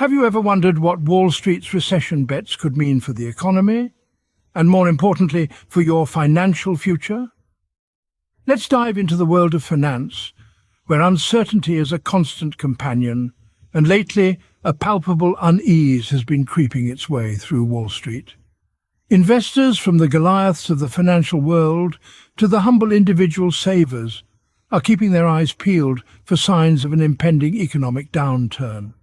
Have you ever wondered what Wall Street's recession bets could mean for the economy, and more importantly, for your financial future? Let's dive into the world of finance, where uncertainty is a constant companion, and lately a palpable unease has been creeping its way through Wall Street. Investors, from the Goliaths of the financial world to the humble individual savers, are keeping their eyes peeled for signs of an impending economic downturn.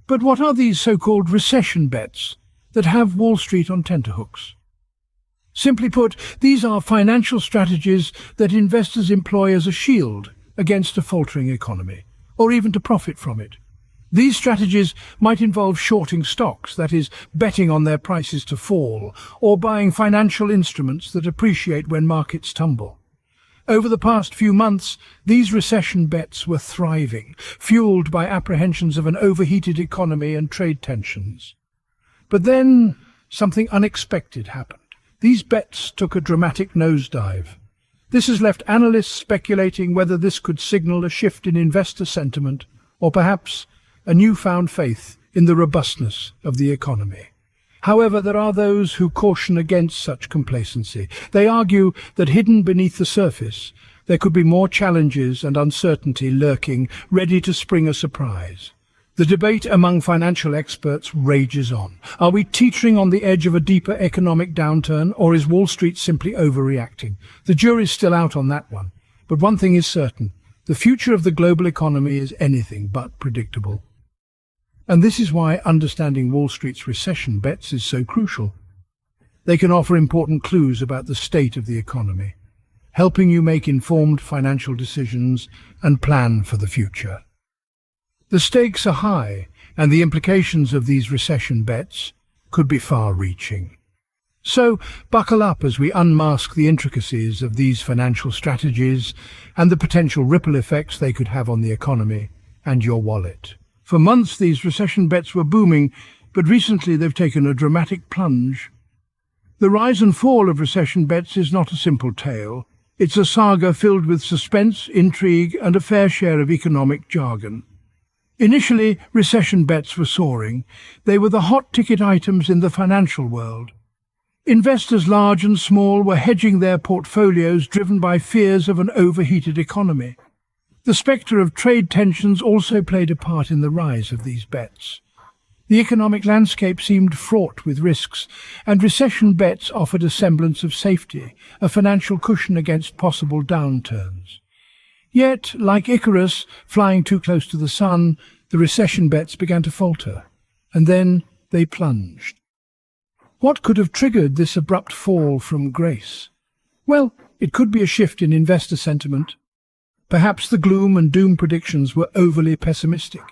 But what are these so-called recession bets that have Wall Street on tenterhooks? Simply put, these are financial strategies that investors employ as a shield against a faltering economy, or even to profit from it. These strategies might involve shorting stocks, that is, betting on their prices to fall, or buying financial instruments that appreciate when markets tumble. Over the past few months, these recession bets were thriving, fueled by apprehensions of an overheated economy and trade tensions. But then something unexpected happened. These bets took a dramatic nosedive. This has left analysts speculating whether this could signal a shift in investor sentiment, or perhaps a newfound faith in the robustness of the economy. However, there are those who caution against such complacency. They argue that hidden beneath the surface, there could be more challenges and uncertainty lurking, ready to spring a surprise. The debate among financial experts rages on. Are we teetering on the edge of a deeper economic downturn, or is Wall Street simply overreacting? The jury's still out on that one. But one thing is certain: the future of the global economy is anything but predictable. And this is why understanding Wall Street's recession bets is so crucial. They can offer important clues about the state of the economy, helping you make informed financial decisions and plan for the future. The stakes are high, and the implications of these recession bets could be far-reaching. So, buckle up as we unmask the intricacies of these financial strategies and the potential ripple effects they could have on the economy and your wallet. For months, these recession bets were booming, but recently they've taken a dramatic plunge. The rise and fall of recession bets is not a simple tale. It's a saga filled with suspense, intrigue, and a fair share of economic jargon. Initially, recession bets were soaring. They were the hot-ticket items in the financial world. Investors large and small were hedging their portfolios, driven by fears of an overheated economy. The spectre of trade tensions also played a part in the rise of these bets. The economic landscape seemed fraught with risks, and recession bets offered a semblance of safety, a financial cushion against possible downturns. Yet, like Icarus flying too close to the sun, the recession bets began to falter, and then they plunged. What could have triggered this abrupt fall from grace? Well, it could be a shift in investor sentiment. Perhaps the gloom and doom predictions were overly pessimistic.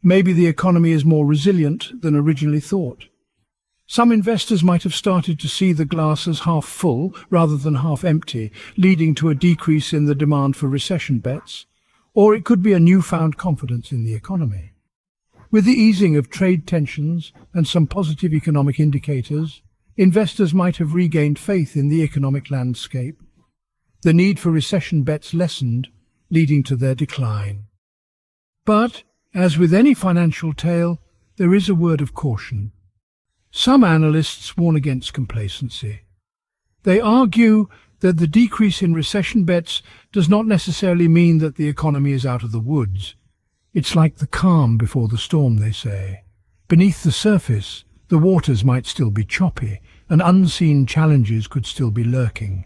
Maybe the economy is more resilient than originally thought. Some investors might have started to see the glass as half full rather than half empty, leading to a decrease in the demand for recession bets. Or it could be a newfound confidence in the economy. With the easing of trade tensions and some positive economic indicators, investors might have regained faith in the economic landscape. The need for recession bets lessened, leading to their decline. But, as with any financial tale, there is a word of caution. Some analysts warn against complacency. They argue that the decrease in recession bets does not necessarily mean that the economy is out of the woods. It's like the calm before the storm, they say. Beneath the surface, the waters might still be choppy, and unseen challenges could still be lurking.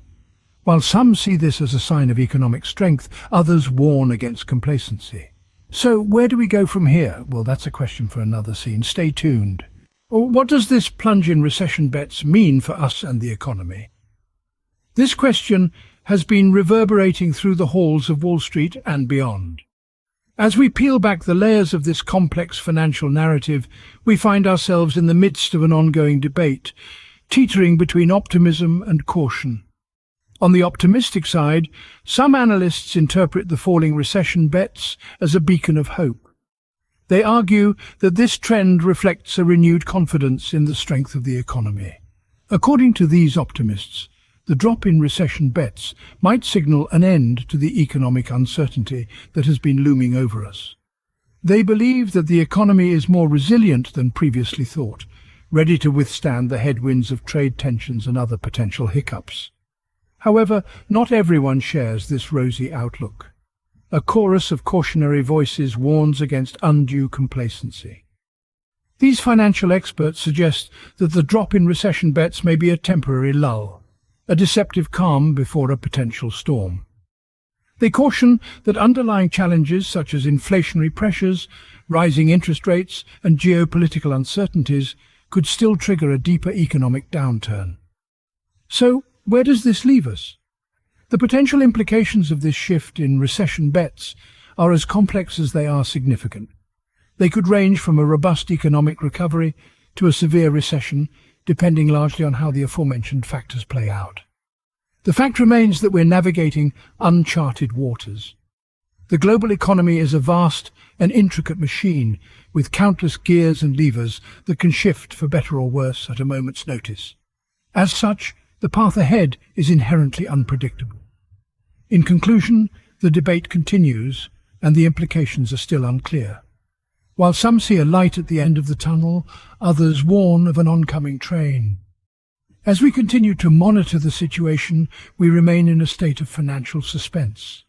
While some see this as a sign of economic strength, others warn against complacency. So where do we go from here? Well, that's a question for another scene. Stay tuned. What does this plunge in recession bets mean for us and the economy? This question has been reverberating through the halls of Wall Street and beyond. As we peel back the layers of this complex financial narrative, we find ourselves in the midst of an ongoing debate, teetering between optimism and caution. On the optimistic side, some analysts interpret the falling recession bets as a beacon of hope. They argue that this trend reflects a renewed confidence in the strength of the economy. According to these optimists, the drop in recession bets might signal an end to the economic uncertainty that has been looming over us. They believe that the economy is more resilient than previously thought, ready to withstand the headwinds of trade tensions and other potential hiccups. However, not everyone shares this rosy outlook. A chorus of cautionary voices warns against undue complacency. These financial experts suggest that the drop in recession bets may be a temporary lull, a deceptive calm before a potential storm. They caution that underlying challenges such as inflationary pressures, rising interest rates, and geopolitical uncertainties could still trigger a deeper economic downturn. So, where does this leave us? The potential implications of this shift in recession bets are as complex as they are significant. They could range from a robust economic recovery to a severe recession, depending largely on how the aforementioned factors play out. The fact remains that we're navigating uncharted waters. The global economy is a vast and intricate machine with countless gears and levers that can shift for better or worse at a moment's notice. As such, the path ahead is inherently unpredictable. In conclusion, the debate continues and the implications are still unclear. While some see a light at the end of the tunnel, others warn of an oncoming train. As we continue to monitor the situation, we remain in a state of financial suspense.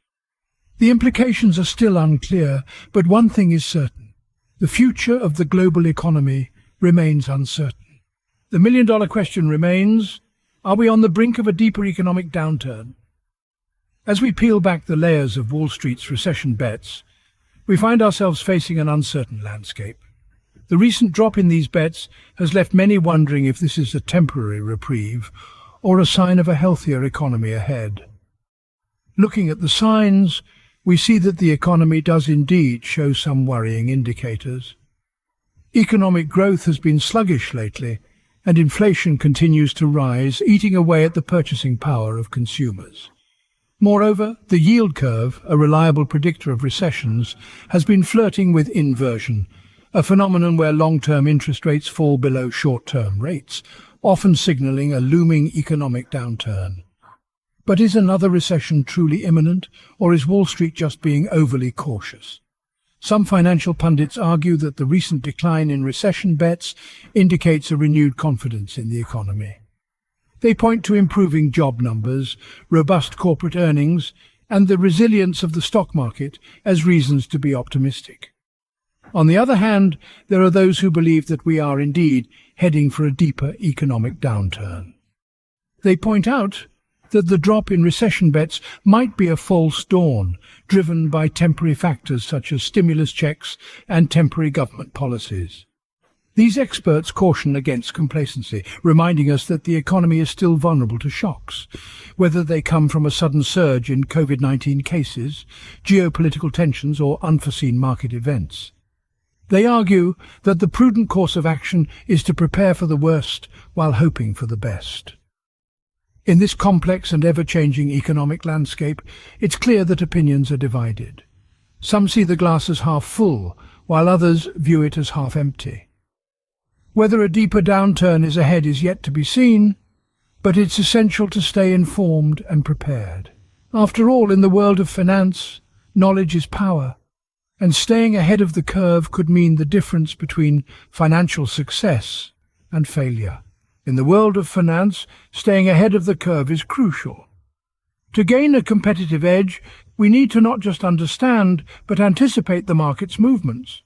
The implications are still unclear, but one thing is certain. The future of the global economy remains uncertain. The million-dollar question remains, are we on the brink of a deeper economic downturn? As we peel back the layers of Wall Street's recession bets, we find ourselves facing an uncertain landscape. The recent drop in these bets has left many wondering if this is a temporary reprieve or a sign of a healthier economy ahead. Looking at the signs, we see that the economy does indeed show some worrying indicators. Economic growth has been sluggish lately, and inflation continues to rise, eating away at the purchasing power of consumers. Moreover, the yield curve, a reliable predictor of recessions, has been flirting with inversion, a phenomenon where long-term interest rates fall below short-term rates, often signaling a looming economic downturn. But is another recession truly imminent, or is Wall Street just being overly cautious? Some financial pundits argue that the recent decline in recession bets indicates a renewed confidence in the economy. They point to improving job numbers, robust corporate earnings, and the resilience of the stock market as reasons to be optimistic. On the other hand, there are those who believe that we are indeed heading for a deeper economic downturn. They point out that the drop in recession bets might be a false dawn, driven by temporary factors such as stimulus checks and temporary government policies. These experts caution against complacency, reminding us that the economy is still vulnerable to shocks, whether they come from a sudden surge in COVID-19 cases, geopolitical tensions, or unforeseen market events. They argue that the prudent course of action is to prepare for the worst while hoping for the best. In this complex and ever-changing economic landscape, it's clear that opinions are divided. Some see the glass as half full, while others view it as half empty. Whether a deeper downturn is ahead is yet to be seen, but it's essential to stay informed and prepared. After all, in the world of finance, knowledge is power, and staying ahead of the curve could mean the difference between financial success and failure. In the world of finance, staying ahead of the curve is crucial. To gain a competitive edge, we need to not just understand, but anticipate the market's movements.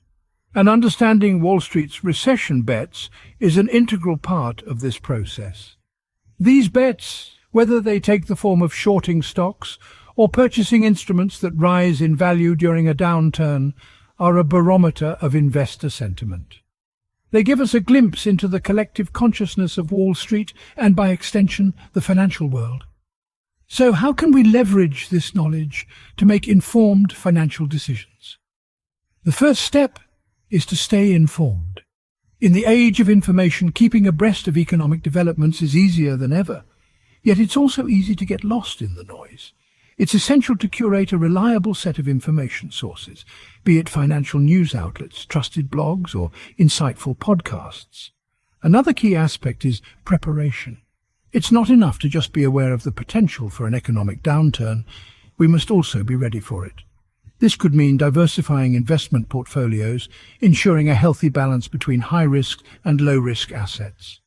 And understanding Wall Street's recession bets is an integral part of this process. These bets, whether they take the form of shorting stocks or purchasing instruments that rise in value during a downturn, are a barometer of investor sentiment. They give us a glimpse into the collective consciousness of Wall Street and, by extension, the financial world. So how can we leverage this knowledge to make informed financial decisions? The first step is to stay informed. In the age of information, keeping abreast of economic developments is easier than ever. Yet it's also easy to get lost in the noise. It's essential to curate a reliable set of information sources, be it financial news outlets, trusted blogs, or insightful podcasts. Another key aspect is preparation. It's not enough to just be aware of the potential for an economic downturn. We must also be ready for it. This could mean diversifying investment portfolios, ensuring a healthy balance between high-risk and low-risk assets.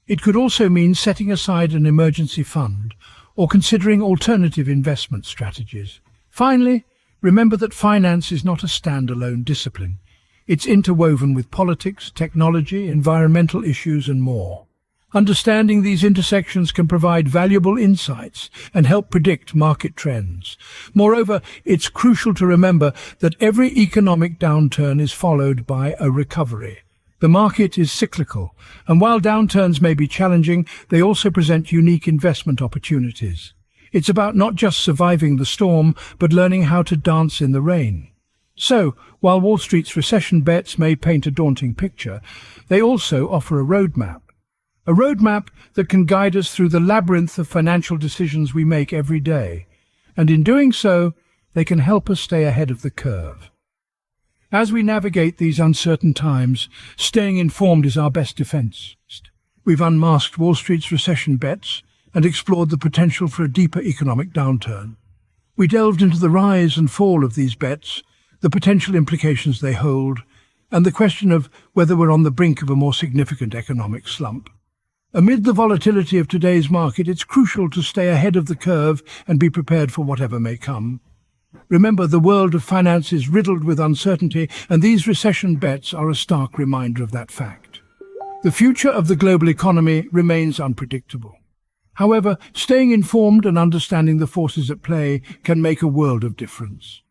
It could also mean setting aside an emergency fund or considering alternative investment strategies. Finally, remember that finance is not a standalone discipline. It's interwoven with politics, technology, environmental issues, and more. Understanding these intersections can provide valuable insights and help predict market trends. Moreover, it's crucial to remember that every economic downturn is followed by a recovery. The market is cyclical, and while downturns may be challenging, they also present unique investment opportunities. It's about not just surviving the storm, but learning how to dance in the rain. So, while Wall Street's recession bets may paint a daunting picture, they also offer a roadmap. A roadmap that can guide us through the labyrinth of financial decisions we make every day. And in doing so, they can help us stay ahead of the curve. As we navigate these uncertain times, staying informed is our best defense. We've unmasked Wall Street's recession bets and explored the potential for a deeper economic downturn. We delved into the rise and fall of these bets, the potential implications they hold, and the question of whether we're on the brink of a more significant economic slump. Amid the volatility of today's market, it's crucial to stay ahead of the curve and be prepared for whatever may come. Remember, the world of finance is riddled with uncertainty, and these recession bets are a stark reminder of that fact. The future of the global economy remains unpredictable. However, staying informed and understanding the forces at play can make a world of difference.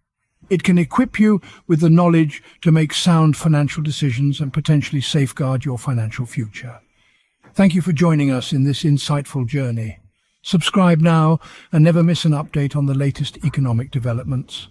It can equip you with the knowledge to make sound financial decisions and potentially safeguard your financial future. Thank you for joining us in this insightful journey. Subscribe now and never miss an update on the latest economic developments.